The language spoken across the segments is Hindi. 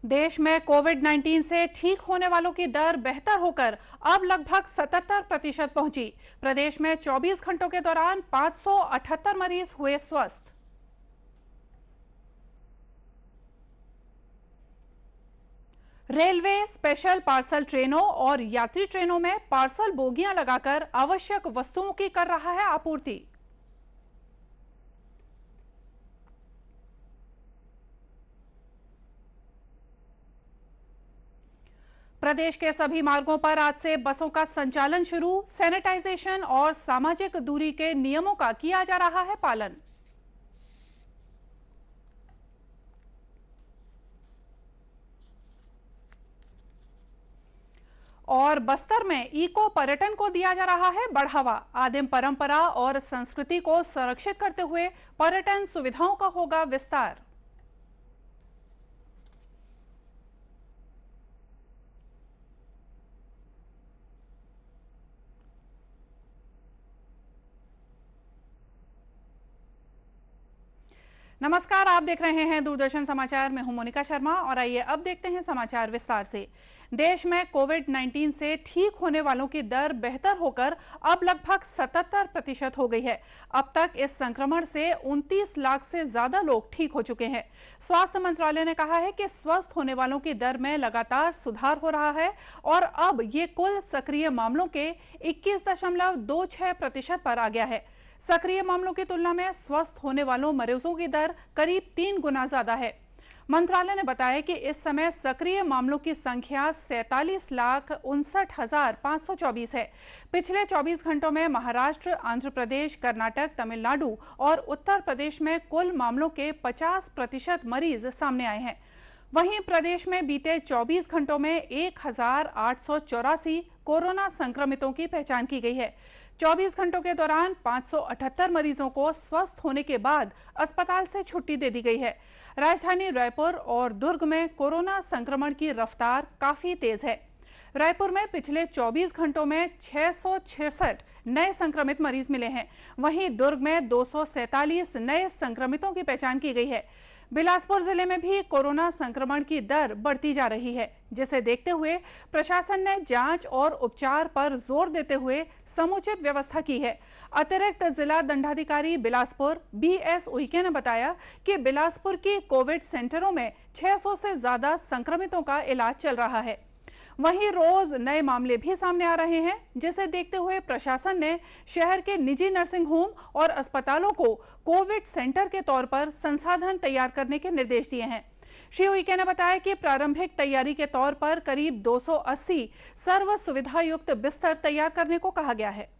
देश में कोविड-19 से ठीक होने वालों की दर बेहतर होकर अब लगभग 77% पहुंची। प्रदेश में 24 घंटों के दौरान 578 मरीज हुए स्वस्थ। रेलवे स्पेशल पार्सल ट्रेनों और यात्री ट्रेनों में पार्सल बोगियां लगाकर आवश्यक वस्तुओं की कर रहा है आपूर्ति। प्रदेश के सभी मार्गों पर आज से बसों का संचालन शुरू। सैनिटाइजेशन और सामाजिक दूरी के नियमों का किया जा रहा है पालन। और बस्तर में इको पर्यटन को दिया जा रहा है बढ़ावा। आदिम परंपरा और संस्कृति को संरक्षित करते हुए पर्यटन सुविधाओं का होगा विस्तार। नमस्कार, आप देख रहे हैं दूरदर्शन समाचार। मैं हूं मोनिका शर्मा और आइए अब देखते हैं समाचार विस्तार से। देश में कोविड-19 से ठीक होने वालों की दर बेहतर होकर अब लगभग 77% हो गई है। अब तक इस संक्रमण से 29 लाख से ज्यादा लोग ठीक हो चुके हैं। स्वास्थ्य मंत्रालय ने कहा है कि स्वस्थ होने वालों की दर में लगातार सुधार हो रहा है और अब ये कुल सक्रिय मामलों के 21.26% पर आ गया है। सक्रिय मामलों की तुलना में स्वस्थ होने वालों मरीजों की दर करीब 3 गुना ज्यादा है। मंत्रालय ने बताया कि इस समय सक्रिय मामलों की संख्या 47,59,524 है। पिछले 24 घंटों में महाराष्ट्र, आंध्र प्रदेश, कर्नाटक, तमिलनाडु और उत्तर प्रदेश में कुल मामलों के 50% मरीज सामने आए हैं। वहीं प्रदेश में बीते 24 घंटों में 1,884 कोरोना संक्रमितों की पहचान की गई है। 24 घंटों के दौरान 578 मरीजों को स्वस्थ होने के बाद अस्पताल से छुट्टी दे दी गई है। राजधानी रायपुर और दुर्ग में कोरोना संक्रमण की रफ्तार काफी तेज है। रायपुर में पिछले 24 घंटों में 666 नए संक्रमित मरीज मिले हैं। वहीं दुर्ग में 247 नए संक्रमितों की पहचान की गई है। बिलासपुर जिले में भी कोरोना संक्रमण की दर बढ़ती जा रही है, जिसे देखते हुए प्रशासन ने जांच और उपचार पर जोर देते हुए समुचित व्यवस्था की है। अतिरिक्त जिला दंडाधिकारी बिलासपुर BS उइके ने बताया कि बिलासपुर के कोविड सेंटरों में 600 से ज्यादा संक्रमितों का इलाज चल रहा है। वहीं रोज नए मामले भी सामने आ रहे हैं, जिसे देखते हुए प्रशासन ने शहर के निजी नर्सिंग होम और अस्पतालों को कोविड सेंटर के तौर पर संसाधन तैयार करने के निर्देश दिए हैं। श्री उइके ने बताया कि प्रारंभिक तैयारी के तौर पर करीब 280 सर्व सुविधा युक्त बिस्तर तैयार करने को कहा गया है।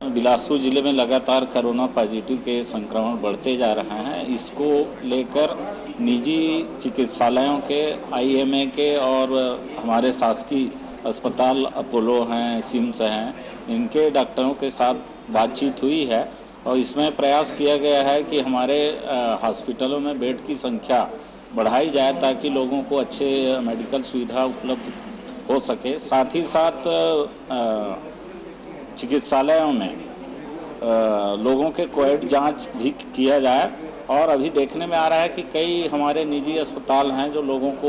बिलासपुर जिले में लगातार कोरोना पॉजिटिव के संक्रमण बढ़ते जा रहे हैं। इसको लेकर निजी चिकित्सालयों के, IMA के और हमारे शासकीय अस्पताल अपोलो हैं, सिम्स हैं, इनके डॉक्टरों के साथ बातचीत हुई है और इसमें प्रयास किया गया है कि हमारे हॉस्पिटलों में बेड की संख्या बढ़ाई जाए ताकि लोगों को अच्छे मेडिकल सुविधा उपलब्ध हो सके। साथ ही साथ चिकित्सालयों में लोगों के कोविड जांच भी किया जाए और अभी देखने में आ रहा है कि कई हमारे निजी अस्पताल हैं जो लोगों को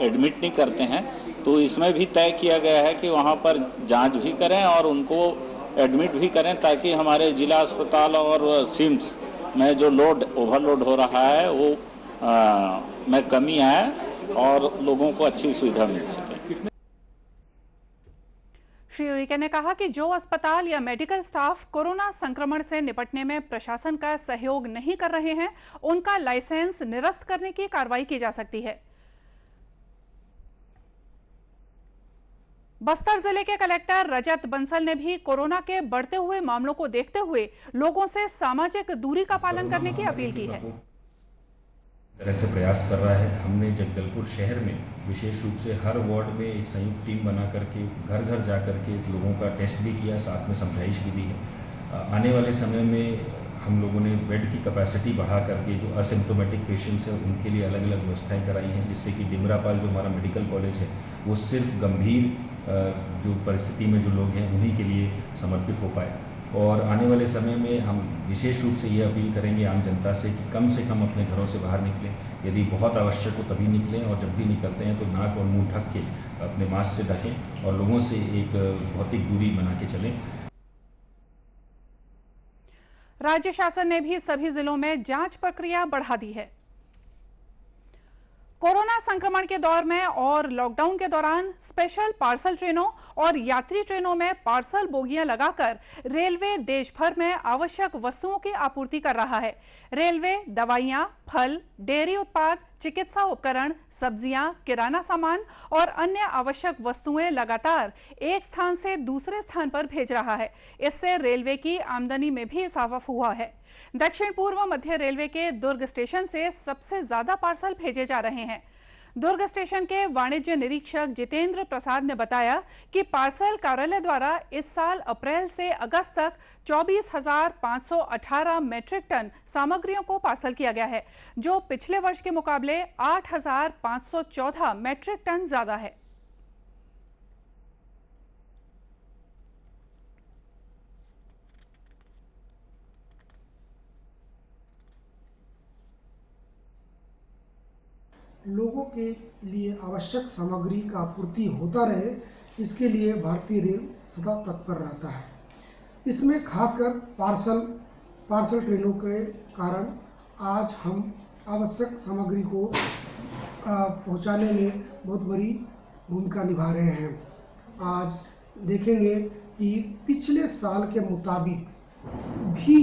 एडमिट नहीं करते हैं, तो इसमें भी तय किया गया है कि वहां पर जांच भी करें और उनको एडमिट भी करें ताकि हमारे जिला अस्पताल और सिम्स में जो ओवरलोड हो रहा है वो में कमी आए और लोगों को अच्छी सुविधा मिल सके। श्री उइके ने कहा कि जो अस्पताल या मेडिकल स्टाफ कोरोना संक्रमण से निपटने में प्रशासन का सहयोग नहीं कर रहे हैं, उनका लाइसेंस निरस्त करने की कार्रवाई की जा सकती है। बस्तर जिले के कलेक्टर रजत बंसल ने भी कोरोना के बढ़ते हुए मामलों को देखते हुए लोगों से सामाजिक दूरी का पालन करने की अपील की है। तरह से प्रयास कर रहा है। हमने जगदलपुर शहर में विशेष रूप से हर वार्ड में एक संयुक्त टीम बना करके घर घर जा करके लोगों का टेस्ट भी किया, साथ में समझाइश भी दी है। आने वाले समय में हम लोगों ने बेड की कैपेसिटी बढ़ा करके जो असिम्प्टोमेटिक पेशेंट्स हैं उनके लिए अलग अलग व्यवस्थाएं कराई हैं, जिससे कि डिमरापाल जो हमारा मेडिकल कॉलेज है वो सिर्फ गंभीर जो परिस्थिति में जो लोग हैं उन्हीं के लिए समर्पित हो पाए। और आने वाले समय में हम विशेष रूप से ये अपील करेंगे आम जनता से कि कम से कम अपने घरों से बाहर निकलें। यदि बहुत आवश्यक हो तभी निकलें, और जब भी निकलते हैं तो नाक और मुंह ढक के अपने मास्क से ढकें और लोगों से एक भौतिक दूरी बना के चलें। राज्य शासन ने भी सभी जिलों में जांच प्रक्रिया बढ़ा दी है। कोरोना संक्रमण के दौर में और लॉकडाउन के दौरान स्पेशल पार्सल ट्रेनों और यात्री ट्रेनों में पार्सल बोगियां लगाकर रेलवे देश भर में आवश्यक वस्तुओं की आपूर्ति कर रहा है। रेलवे दवाइयां, फल, डेयरी उत्पाद, चिकित्सा उपकरण, सब्जियां, किराना सामान और अन्य आवश्यक वस्तुएं लगातार एक स्थान से दूसरे स्थान पर भेज रहा है। इससे रेलवे की आमदनी में भी इजाफा हुआ है। दक्षिण पूर्व मध्य रेलवे के दुर्ग स्टेशन से सबसे ज्यादा पार्सल भेजे जा रहे हैं। दुर्ग स्टेशन के वाणिज्य निरीक्षक जितेंद्र प्रसाद ने बताया कि पार्सल कार्यालय द्वारा इस साल अप्रैल से अगस्त तक 24,518 मैट्रिक टन सामग्रियों को पार्सल किया गया है, जो पिछले वर्ष के मुकाबले 8,514 मैट्रिक टन ज्यादा है। लोगों के लिए आवश्यक सामग्री का आपूर्ति होता रहे, इसके लिए भारतीय रेल सदा तत्पर रहता है। इसमें खासकर पार्सल ट्रेनों के कारण आज हम आवश्यक सामग्री को पहुंचाने में बहुत बड़ी भूमिका निभा रहे हैं। आज देखेंगे कि पिछले साल के मुताबिक भी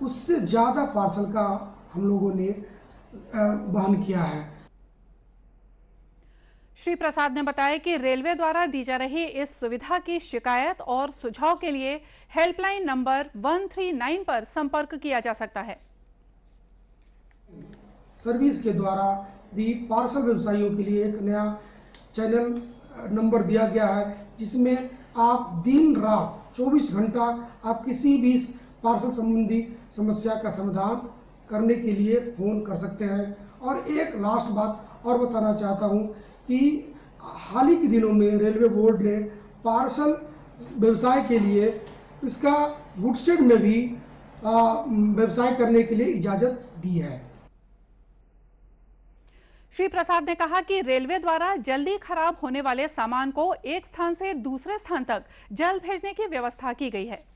उससे ज़्यादा पार्सल का हम लोगों ने वहन किया है। श्री प्रसाद ने बताया कि रेलवे द्वारा दी जा रही इस सुविधा की शिकायत और सुझाव के लिए हेल्पलाइन नंबर 139 पर संपर्क किया जा सकता है। सर्विस के द्वारा भी पार्सल व्यवसायियों के लिए एक नया चैनल नंबर दिया गया है, जिसमें आप दिन रात 24 घंटा आप किसी भी पार्सल संबंधी समस्या का समाधान करने के लिए फोन कर सकते हैं। और एक लास्ट बात और बताना चाहता हूं कि हाल ही के दिनों में रेलवे बोर्ड ने पार्सल व्यवसाय के लिए इसका गुडशेड में भी व्यवसाय करने के लिए इजाजत दी है। श्री प्रसाद ने कहा कि रेलवे द्वारा जल्दी खराब होने वाले सामान को एक स्थान से दूसरे स्थान तक जल्द भेजने की व्यवस्था की गई है।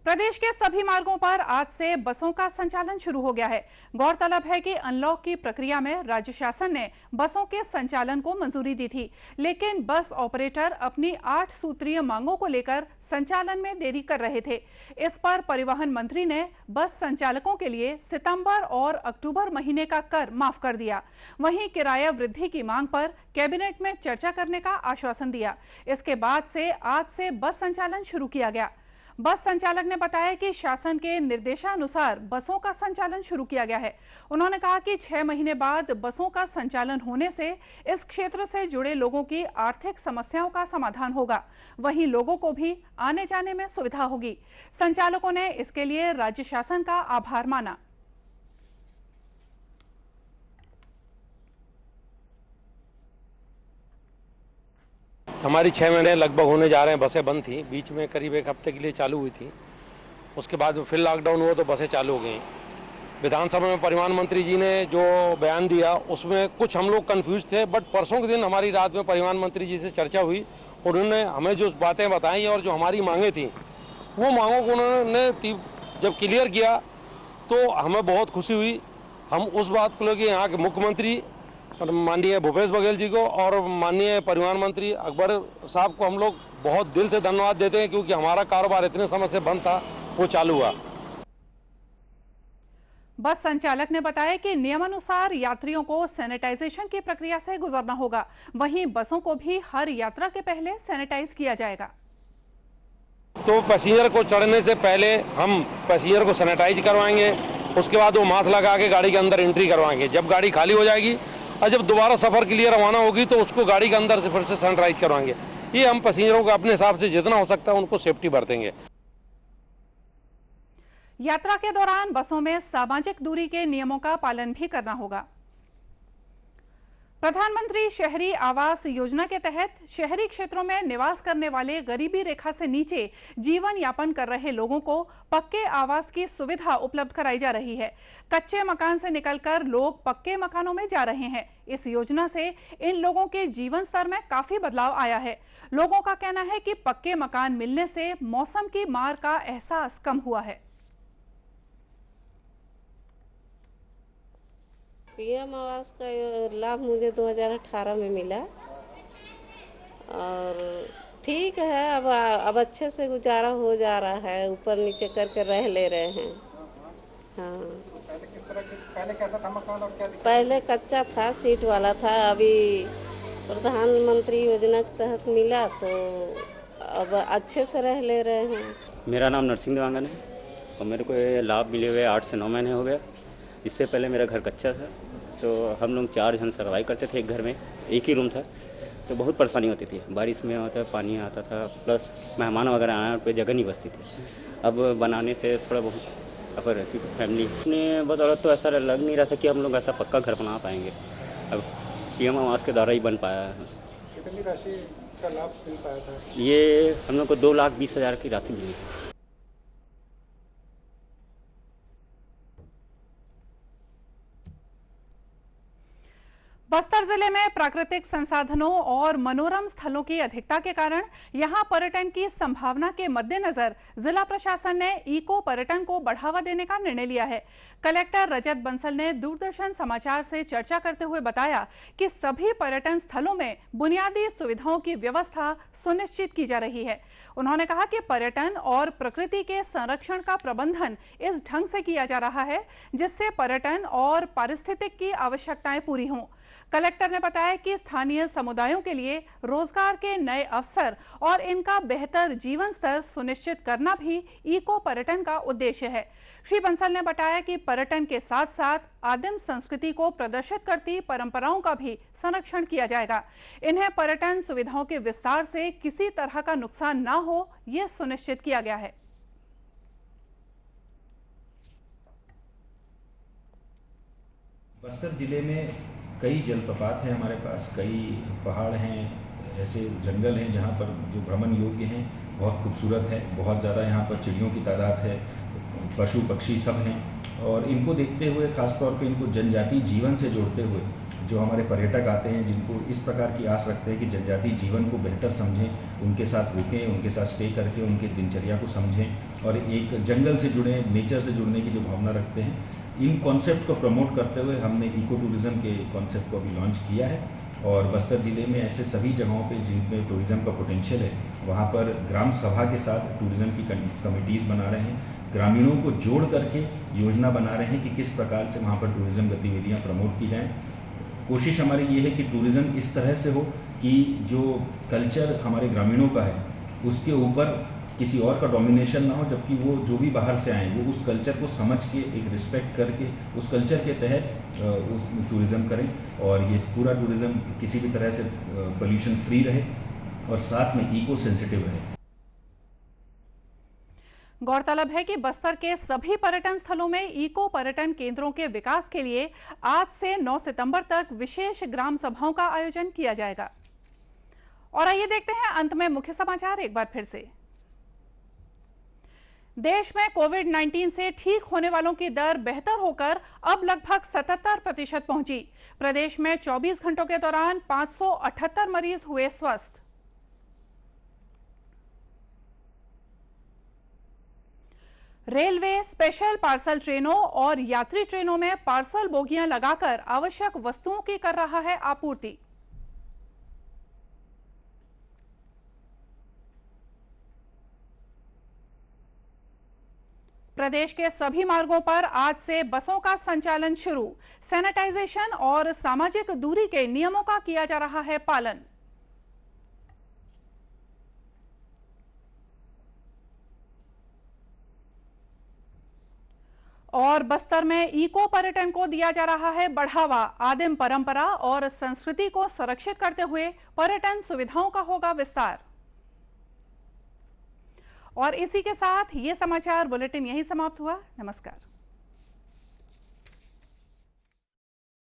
प्रदेश के सभी मार्गों पर आज से बसों का संचालन शुरू हो गया है। गौरतलब है कि अनलॉक की प्रक्रिया में राज्य शासन ने बसों के संचालन को मंजूरी दी थी, लेकिन बस ऑपरेटर अपनी 8 सूत्रीय मांगों को लेकर संचालन में देरी कर रहे थे। इस पर परिवहन मंत्री ने बस संचालकों के लिए सितंबर और अक्टूबर महीने का कर माफ कर दिया। वहीं किराया वृद्धि की मांग पर कैबिनेट में चर्चा करने का आश्वासन दिया। इसके बाद से आज से बस संचालन शुरू किया गया। बस संचालक ने बताया कि शासन के निर्देशानुसार बसों का संचालन शुरू किया गया है। उन्होंने कहा कि 6 महीने बाद बसों का संचालन होने से इस क्षेत्र से जुड़े लोगों की आर्थिक समस्याओं का समाधान होगा, वहीं लोगों को भी आने जाने में सुविधा होगी। संचालकों ने इसके लिए राज्य शासन का आभार माना। हमारी 6 महीने लगभग होने जा रहे हैं। बसें बंद थी, बीच में करीब 1 हफ्ते के लिए चालू हुई थी। उसके बाद फिर लॉकडाउन हुआ तो बसें चालू हो गई। विधानसभा में परिवहन मंत्री जी ने जो बयान दिया उसमें कुछ हम लोग कंफ्यूज थे, बट परसों के दिन हमारी रात में परिवहन मंत्री जी से चर्चा हुई और उन्होंने हमें जो बातें बताई और जो हमारी मांगें थी वो मांगों को उन्होंने जब क्लियर किया तो हमें बहुत खुशी हुई। हम उस बात को लेकर यहाँ के मुख्यमंत्री माननीय भूपेश बघेल जी को और माननीय परिवहन मंत्री अकबर साहब को हम लोग बहुत दिल से धन्यवाद देते हैं, क्योंकि हमारा कारोबार इतने समय से बंद था, वो चालू हुआ। बस संचालक ने बताया कि नियमानुसार यात्रियों को सैनिटाइजेशन की प्रक्रिया से गुजरना होगा। वहीं बसों को भी हर यात्रा के पहले सैनिटाइज किया जाएगा। तो पैसेंजर को चढ़ने से पहले हम पैसेंजर को सैनिटाइज करवाएंगे, उसके बाद वो मास्क लगा के गाड़ी के अंदर एंट्री करवाएंगे। जब गाड़ी खाली हो जाएगी और जब दोबारा सफर के लिए रवाना होगी तो उसको गाड़ी के अंदर से फिर से सैनिटाइज करवाएंगे। ये हम पैसेंजरों को अपने हिसाब से जितना हो सकता है उनको सेफ्टी बरतेंगे। यात्रा के दौरान बसों में सामाजिक दूरी के नियमों का पालन भी करना होगा। प्रधानमंत्री शहरी आवास योजना के तहत शहरी क्षेत्रों में निवास करने वाले गरीबी रेखा से नीचे जीवन यापन कर रहे लोगों को पक्के आवास की सुविधा उपलब्ध कराई जा रही है। कच्चे मकान से निकलकर लोग पक्के मकानों में जा रहे हैं। इस योजना से इन लोगों के जीवन स्तर में काफी बदलाव आया है। लोगों का कहना है कि पक्के मकान मिलने से मौसम की मार का एहसास कम हुआ है। पीएम आवास का लाभ मुझे 2018 में मिला और ठीक है। अब अच्छे से गुजारा हो जा रहा है, ऊपर नीचे करके रह ले रहे हैं। हाँ, पहले कैसा था मकान और क्या दिक्कत? पहले कच्चा था, सीट वाला था। अभी प्रधानमंत्री योजना के तहत मिला तो अब अच्छे से रह ले रहे हैं। मेरा नाम नरसिंह देवांगन है और मेरे को ये लाभ मिले हुए 8 से 9 महीने हो गए। इससे पहले मेरा घर कच्चा था तो हम लोग 4 जन सर्वाइव करते थे। एक घर में एक ही रूम था तो बहुत परेशानी होती थी। बारिश में होता पानी आता था, प्लस मेहमान वगैरह आए पे जगह नहीं बचती थी। अब बनाने से थोड़ा बहुत अपर रहती थी फैमिली अपने बदौलत। तो ऐसा लग नहीं रहा था कि हम लोग ऐसा पक्का घर बना पाएंगे। अब पीएम आवास के द्वारा ही बन पाया है। कितनी राशि का लाभ मिल पाया था? ये हम लोग को 2,20,000 की राशि मिली। बस्तर जिले में प्राकृतिक संसाधनों और मनोरम स्थलों की अधिकता के कारण यहां पर्यटन की संभावना के मद्देनजर जिला प्रशासन ने इको पर्यटन को बढ़ावा देने का निर्णय लिया है। कलेक्टर रजत बंसल ने दूरदर्शन समाचार से चर्चा करते हुए बताया कि सभी पर्यटन स्थलों में बुनियादी सुविधाओं की व्यवस्था सुनिश्चित की जा रही है। उन्होंने कहा कि पर्यटन और प्रकृति के संरक्षण का प्रबंधन इस ढंग से किया जा रहा है जिससे पर्यटन और पारिस्थितिक की आवश्यकताएं पूरी हों। कलेक्टर ने बताया कि स्थानीय समुदायों के लिए रोजगार के नए अवसर और इनका बेहतर जीवन स्तर सुनिश्चित करना भी इको पर्यटन का उद्देश्य है। श्री बंसल ने बताया कि पर्यटन के साथ साथ आदिम संस्कृति को प्रदर्शित करती परंपराओं का भी संरक्षण किया जाएगा। इन्हें पर्यटन सुविधाओं के विस्तार से किसी तरह का नुकसान न हो, यह सुनिश्चित किया गया है। बस्तर जिले में कई जलप्रपात हैं हमारे पास, कई पहाड़ हैं, ऐसे जंगल हैं जहाँ पर जो भ्रमण योग्य हैं, बहुत खूबसूरत है। बहुत ज़्यादा यहाँ पर चिड़ियों की तादाद है, पशु पक्षी सब हैं। और इनको देखते हुए ख़ासतौर पे इनको जनजातीय जीवन से जोड़ते हुए जो हमारे पर्यटक आते हैं, जिनको इस प्रकार की आस रखते हैं कि जनजातीय जीवन को बेहतर समझें, उनके साथ रुकें, उनके साथ स्टे करके उनके दिनचर्या को समझें और एक जंगल से जुड़े, नेचर से जुड़ने की जो भावना रखते हैं, इन कॉन्सेप्ट को प्रमोट करते हुए हमने इको टूरिज़्म के कॉन्सेप्ट को भी लॉन्च किया है। और बस्तर ज़िले में ऐसे सभी जगहों पे जिनमें टूरिज़्म का पोटेंशियल है, वहाँ पर ग्राम सभा के साथ टूरिज़्म की कमिटीज़ बना रहे हैं, ग्रामीणों को जोड़ करके योजना बना रहे हैं कि किस प्रकार से वहाँ पर टूरिज़्म गतिविधियाँ प्रमोट की जाएँ। कोशिश हमारी ये है कि टूरिज़्म इस तरह से हो कि जो कल्चर हमारे ग्रामीणों का है उसके ऊपर किसी और का डोमिनेशन ना हो, जबकि वो जो भी बाहर से आए वो उस कल्चर को समझ के, एक रिस्पेक्ट करके उस कल्चर के तहत उस टूरिज़्म करें और ये पूरा टूरिज़्म किसी भी तरह से पोल्यूशन फ्री रहे और साथ में इको सेंसिटिव रहे। गौरतलब है कि बस्तर के सभी पर्यटन स्थलों में इको पर्यटन केंद्रों के विकास के लिए आज से 9 सितंबर तक विशेष ग्राम सभाओं का आयोजन किया जाएगा। और आइए देखते हैं अंत में मुख्य समाचार एक बार फिर से। देश में कोविड-19 से ठीक होने वालों की दर बेहतर होकर अब लगभग 77% पहुंची। प्रदेश में 24 घंटों के दौरान 578 मरीज हुए स्वस्थ। रेलवे स्पेशल पार्सल ट्रेनों और यात्री ट्रेनों में पार्सल बोगियां लगाकर आवश्यक वस्तुओं की कर रहा है आपूर्ति। प्रदेश के सभी मार्गों पर आज से बसों का संचालन शुरू। सैनिटाइजेशन और सामाजिक दूरी के नियमों का किया जा रहा है पालन। और बस्तर में इको पर्यटन को दिया जा रहा है बढ़ावा। आदिम परंपरा और संस्कृति को संरक्षित करते हुए पर्यटन सुविधाओं का होगा विस्तार। और इसी के साथ ये समाचार बुलेटिन यहीं समाप्त हुआ। नमस्कार।